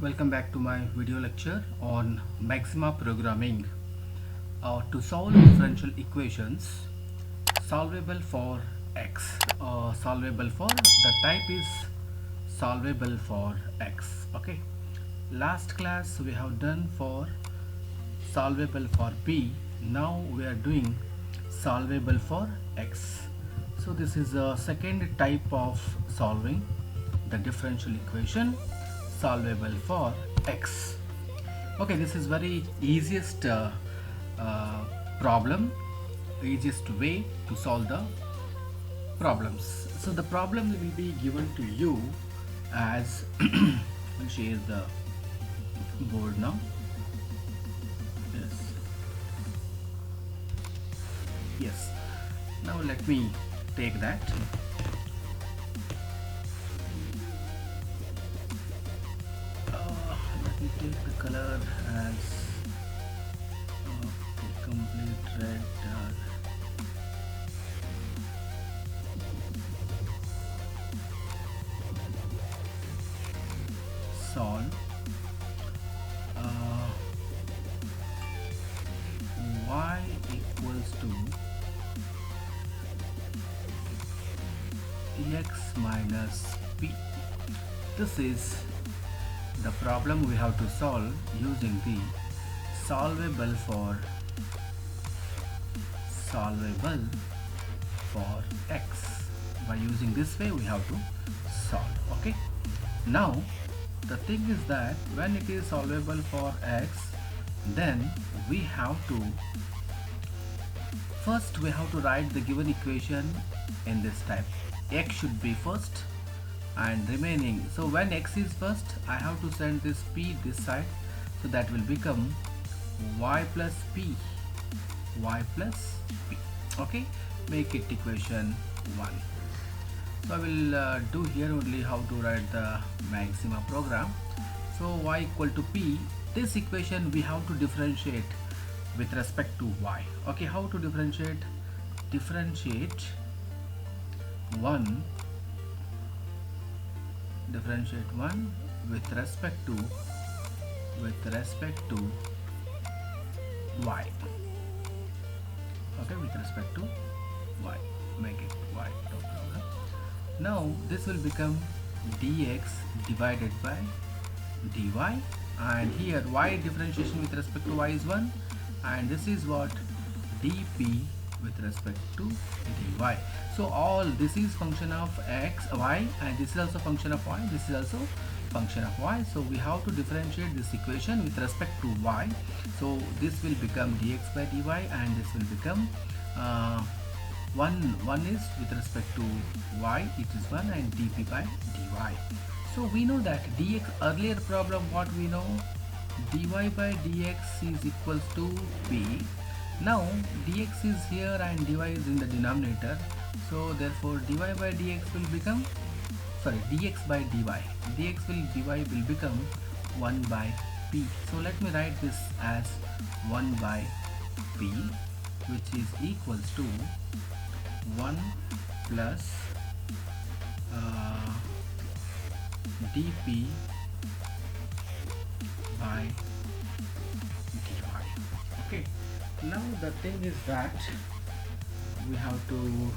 Welcome back to my video lecture on maxima programming. To solve differential equations solvable for x, solvable for the type is solvable for x. Okay, last class we have done for solvable for p. Now we are doing solvable for x. So this is a second type of solving the differential equation solvable for x. Okay, this is very easiest uh, problem, easiest way to solve the problems. So the problem will be given to you as I'll share the board now. Yes, yes. Now let me take that. Let me take the color as complete red. Solve y equals to x minus p. This is the problem we have to solve using the solvable for x. By using this way we have to solve. Okay, now the thing is that when it is solvable for x, then we have to first write the given equation in this type. X should be first and remaining, so when x is first I have to send this p this side, so that will become y plus p. Okay, make it equation 1. So I will do here only how to write the maxima program. So y equal to p, this equation we have to differentiate with respect to y. Okay, how to differentiate 1 with respect to y. Okay, with respect to y, make it y, no problem. Now this will become dx divided by dy, and here y differentiation with respect to y is 1, and this is what dp with respect to dy. So all this is function of x, y, and this is also function of y, this is also function of y. So we have to differentiate this equation with respect to y. So this will become dx by dy, and this will become 1 is with respect to y, it is 1, and dp by dy. So we know that dx, earlier problem what we know, dy by dx is equals to p. Now dx is here and dy is in the denominator, so therefore dy by dx will become, dx by dy will become 1 by p. So let me write this as 1 by p, which is equals to 1 plus dp by dy. Okay, now the thing is that we have to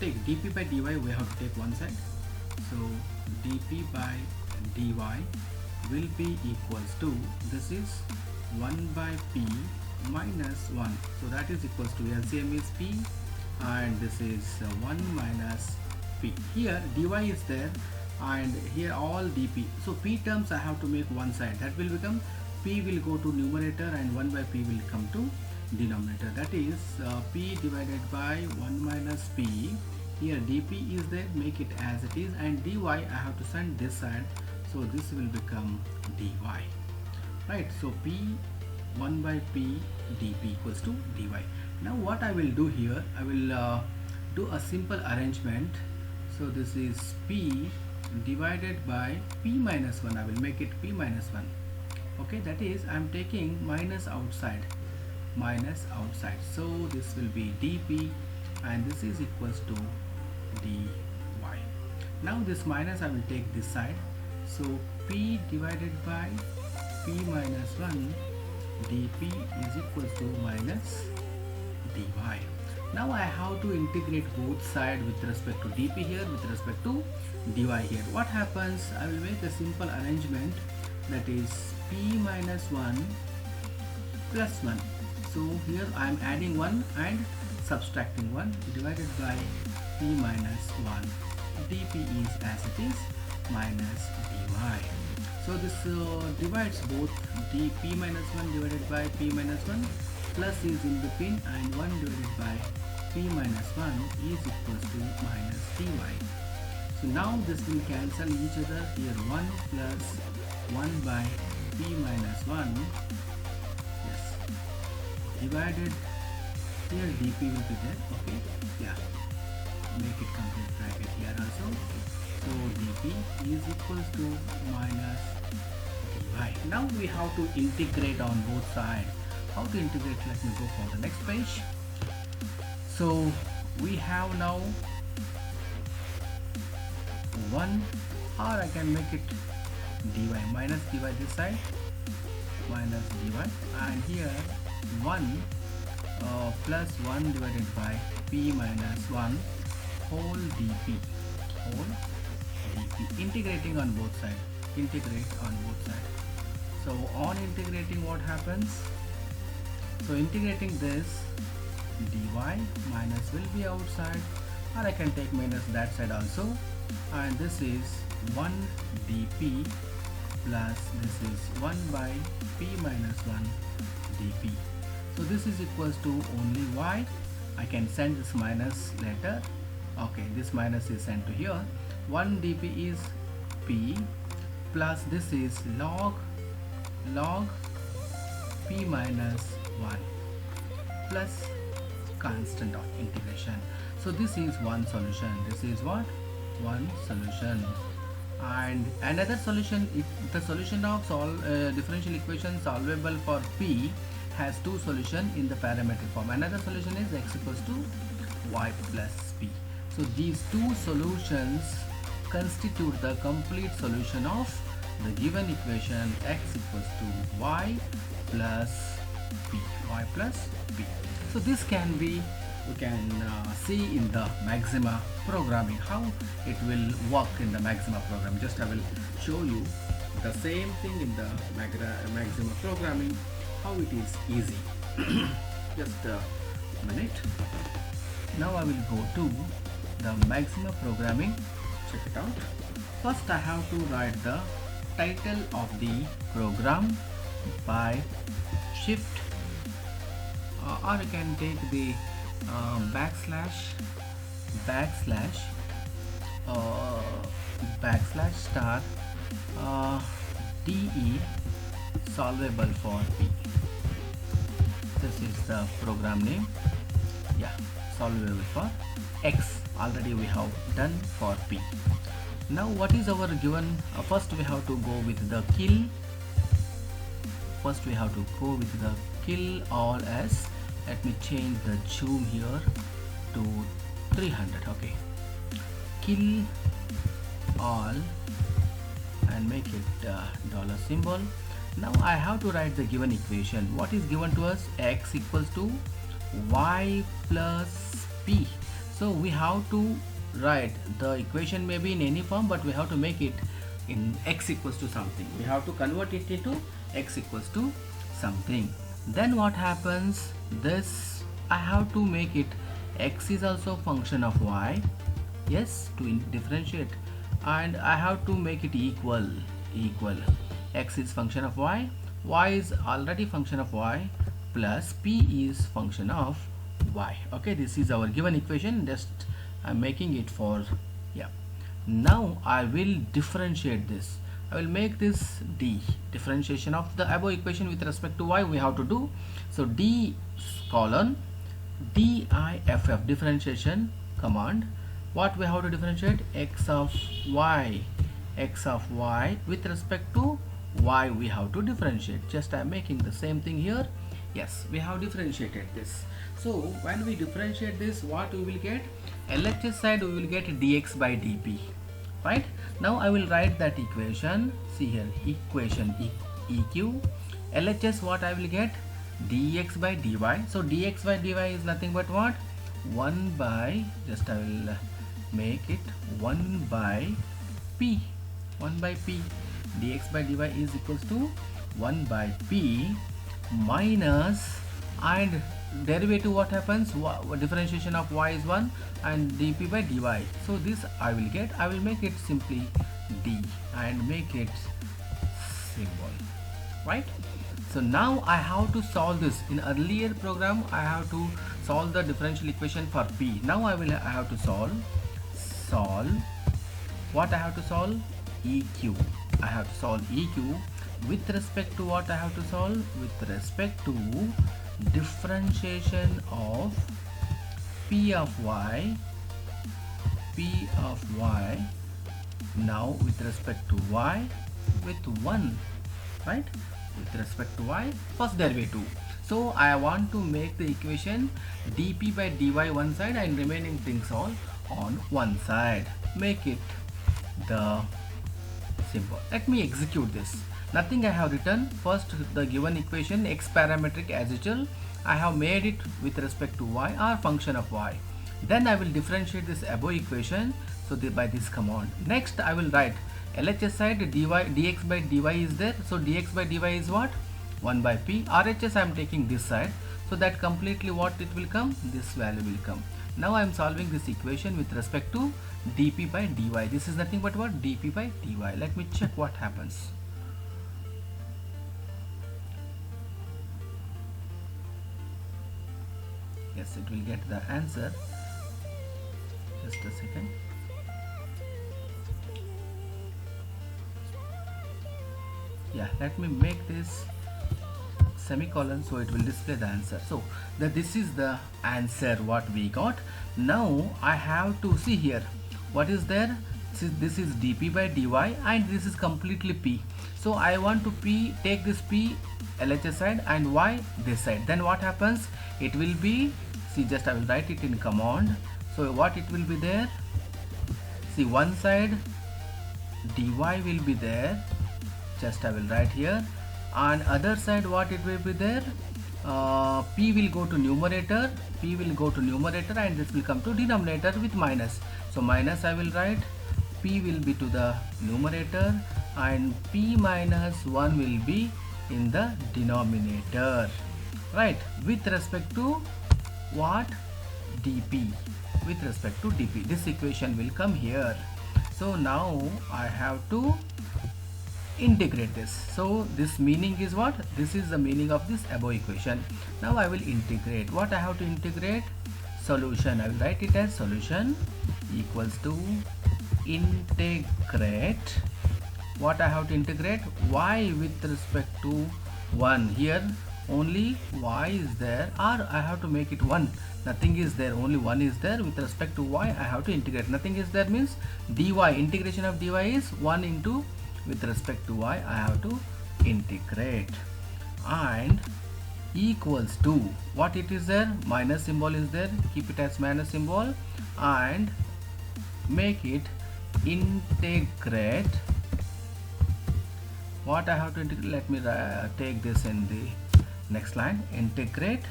take dp by dy, we have to take one side. So dp by dy will be equals to, this is 1 by p minus 1, so that is equals to, LCM is p, and this is 1 minus p. Here dy is there and here all dp, so p terms I have to make one side, that will become p will go to numerator and 1 by p will come to denominator, that is p divided by 1 minus p. Here dp is there, make it as it is, and dy I have to send this side, so this will become dy, right? So p 1 by p dp equals to dy. Now what I will do here, I will do a simple arrangement. So this is p divided by p minus 1, I will make it p minus 1. Okay, that is I am taking minus outside, minus outside. So this will be dp and this is equals to dy. Now this minus I will take this side. So p divided by p minus 1 dp is equals to minus dy. Now I have to integrate both sides with respect to dp here, with respect to dy here. What happens? I will make a simple arrangement, that is p minus 1 plus 1. So here I am adding 1 and subtracting 1 divided by p minus 1. dp is as it is minus dy. So this divides both dp minus 1 divided by p minus 1, plus is in between, and 1 divided by p minus 1 is equals to minus dy. So now this will cancel each other. Here 1 plus 1 by p minus 1, yes, divided, here dp will be there, okay, yeah, make it complete bracket here also. So dp is equals to minus dy. Now we have to integrate on both sides. How to integrate? Let me go for the next page. So we have now 1, or I can make it dy, minus dy this side, minus dy, and here 1 plus 1 divided by p minus 1 whole dp, whole dp, integrating on both sides, integrate on both sides. So on integrating, what happens? So integrating this, dy minus will be outside, or I can take minus that side also, and this is 1 dp plus this is 1 by p minus 1 dp. So this is equals to only y. I can send this minus later. Okay, this minus is sent to here. 1 dp is p plus this is log p minus 1 plus constant of integration. So this is one solution. This is what? One solution. And another solution, if the solution of differential equation solvable for p has two solutions in the parametric form. Another solution is x equals to y plus p. So these two solutions constitute the complete solution of the given equation x equals to y plus p, y plus p. So this can be, we can see in the Maxima programming how it will work in the Maxima program. Just I will show you the same thing in the Maxima programming, how it is easy. Just a minute. Now I will go to the Maxima programming. Check it out. First I have to write the title of the program by shift, or you can take the backslash star de solvable for p. This is the program name. Yeah, solvable for x. Already we have done for p. Now what is our given? First we have to go with the kill. First we have to go with the kill all as. Let me change the zoom here to 300. Okay, kill all and make it dollar symbol. Now I have to write the given equation. What is given to us? X equals to y plus p. So we have to write the equation, maybe in any form, but we have to make it in x equals to something. We have to convert it into x equals to something. Then what happens? This I have to make it x is also function of y, yes, to differentiate, and I have to make it equal. X is function of y, y is already function of y, plus p is function of y. Okay, this is our given equation. Just I'm making it for, yeah. Now I will differentiate this. I will make this d, differentiation of the above equation with respect to y we have to do. So d colon diff, differentiation command. What we have to differentiate? X of y with respect to y we have to differentiate. Just I am making the same thing here. Yes, we have differentiated this. So when we differentiate this, what we will get? LHS side we will get dx by dp, right? Now I will write that equation. See here, equation eq. LHS what I will get? Dx by dy. So dx by dy is nothing but what? 1 by, just I will make it 1 by p. 1 by p. Dx by dy is equals to 1 by p minus, and derivative what happens? Differentiation of y is 1 and dp by dy. So this I will get, I will make it simply d and make it symbol, right? So now I have to solve this. In earlier program I have to solve the differential equation for p. Now I have to solve what I have to solve? EQ. I have to solve EQ with respect to what I have to solve? With respect to differentiation of p of y, now with respect to y with 1, right? With respect to y, first derivative. So I want to make the equation dp by dy one side and remaining things all on one side. Make it the symbol. Let me execute this. Nothing I have written. First the given equation x parametric as usual. I have made it with respect to y or function of y. Then I will differentiate this above equation. So by this command. Next I will write LHS side dx by dy is there. So dx by dy is what? 1 by p. RHS I am taking this side. So that completely what it will come? This value will come. Now I am solving this equation with respect to dp by dy. This is nothing but what? dp by dy. Let me check what happens. Yes, it will get the answer. Just a second. Yeah, let me make this semicolon so it will display the answer. So this is the answer what we got. Now I have to see here what is there. This is dp by dy and this is completely p. So I want to take this p LHS side and y this side. Then what happens? It will be, see, just I will write it in command. So what it will be there? See, one side dy will be there. Just I will write here. On other side what it will be there? P will go to numerator, and this will come to denominator with minus. So minus I will write, P will be to the numerator and P minus 1 will be in the denominator, right? With respect to what? dp. With respect to dp, this equation will come here. So now I have to integrate this. So this meaning is what? This is the meaning of this above equation. Now I will integrate. What I have to integrate? Solution. I will write it as solution equals to integrate. What I have to integrate? Y with respect to 1. Here only y is there, or I have to make it 1. Nothing is there, only 1 is there. With respect to y I have to integrate. Nothing is there means dy. Integration of dy is 1 into, with respect to y I have to integrate, and equals to what it is there? Minus symbol is there. Keep it as minus symbol and make it integrate. What I have to integrate? Let me take this in the next line. Integrate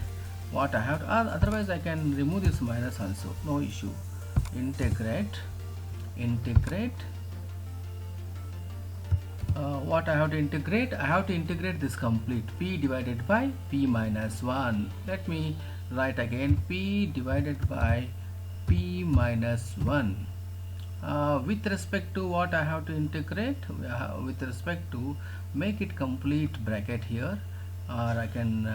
what I have to, otherwise I can remove this minus also, no issue. Integrate what I have to integrate? I have to integrate this complete p divided by p minus 1. Let me write again, p divided by p minus 1. With respect to what I have to integrate? With respect to, make it complete bracket here, or I can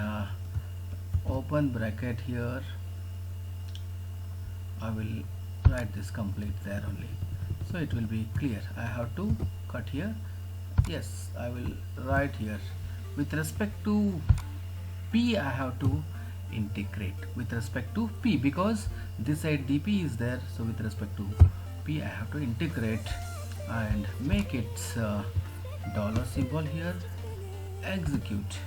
open bracket here. I will write this complete there only, so it will be clear. I have to cut here. Yes, I will write here. With respect to p I have to integrate with respect to p, because this side dp is there. So with respect to p I have to integrate and make its dollar symbol here. Execute.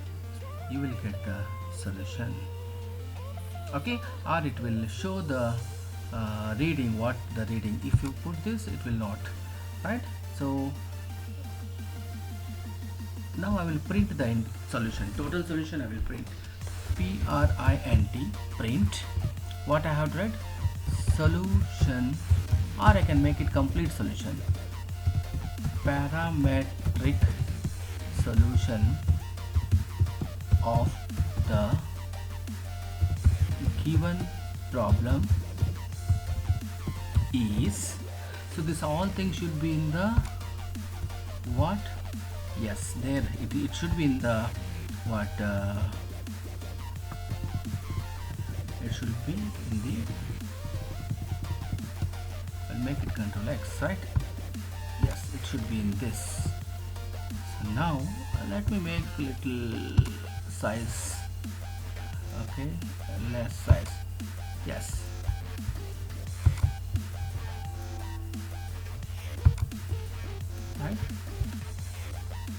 You will get the solution. Okay, or it will show the reading, what the reading. If you put this, it will not, right? So now I will print the solution, total solution. I will print print what I have read, solution, or I can make it complete solution, parametric solution of the given problem is. So this all things should be in the what? Yes, there it should be in the what? It should be in the, I'll make it Control X, right? Yes, it should be in this. So now let me make little size. Okay, less size. Yes. Right.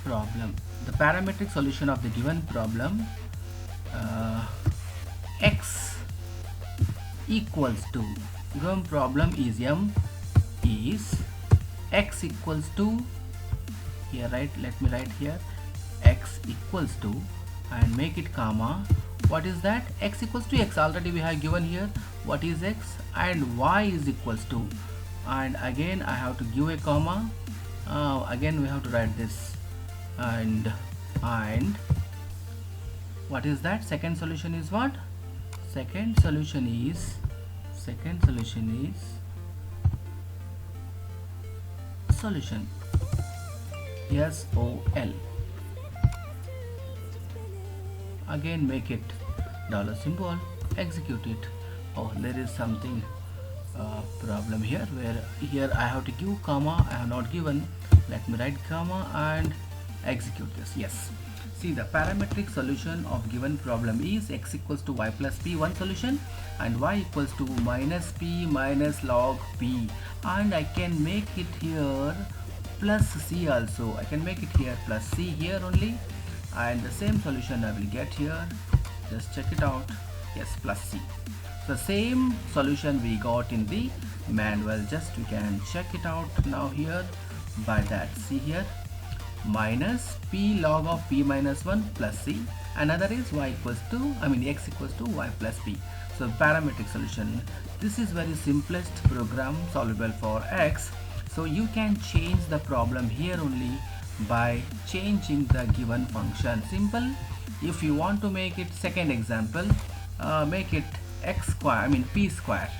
Problem. The parametric solution of the given problem, x equals to, given problem is m is x equals to, here, right? Let me write here x equals to and make it comma. What is that? X equals to x, already we have given here what is x, and y is equals to, and again I have to give a comma. Again we have to write this, and what is that? Second solution is what? Second solution is solution, SOL. Again make it dollar symbol, execute it. Oh, there is something problem here, where here I have to give comma, I have not given. Let me write comma and execute this. Yes, see, the parametric solution of given problem is x equals to y plus p, one solution, and y equals to minus p minus log p, and I can make it here plus c also. I can make it here plus c here only, and the same solution I will get here. Just check it out. Yes, plus c. The same solution we got in the manual, just we can check it out now here by that. See here, minus p log of p minus 1 plus c, another is y equals to, x equals to y plus p. So parametric solution, this is very simplest program solvable for x. So you can change the problem here only by changing the given function. Simple. If you want to make it, second example, make it x square, p square.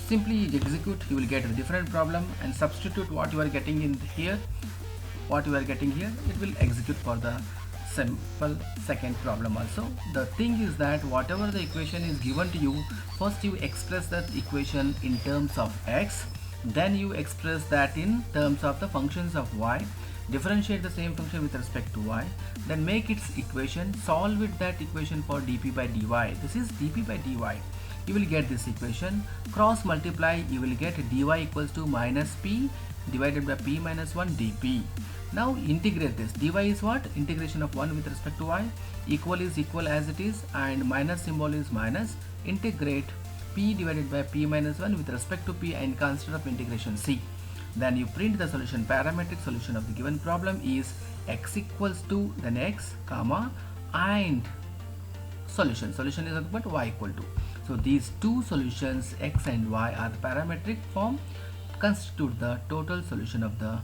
Simply execute, you will get a different problem, and substitute what you are getting in here, what you are getting here, it will execute for the simple second problem also. The thing is that whatever the equation is given to you, first you express that equation in terms of x, then you express that in terms of the functions of y, differentiate the same function with respect to y, then make its equation, solve it that equation for dp by dy. This is dp by dy. You will get this equation, cross multiply, you will get dy equals to minus p divided by p minus 1 dp. Now integrate this. Dy is what? Integration of 1 with respect to y. Equal is equal as it is, and minus symbol is minus. Integrate p divided by p minus 1 with respect to p and constant of integration c. Then you print the solution. Parametric solution of the given problem is x equals to, then x, comma, and solution. Solution is nothing but y equal to. So these two solutions, x and y, are the parametric form, constitute the total solution of the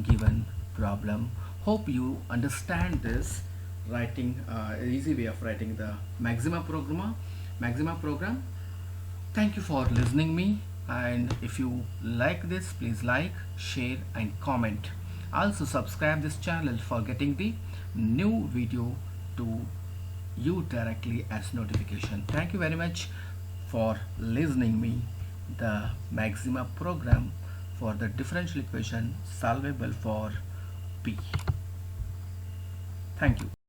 given problem. Hope you understand this writing, easy way of writing the Maxima program. Thank you for listening me, and if you like this, please like, share and comment. Also subscribe this channel for getting the new video to you directly as notification. Thank you very much for listening me the Maxima program for the differential equation solvable for p. Thank you.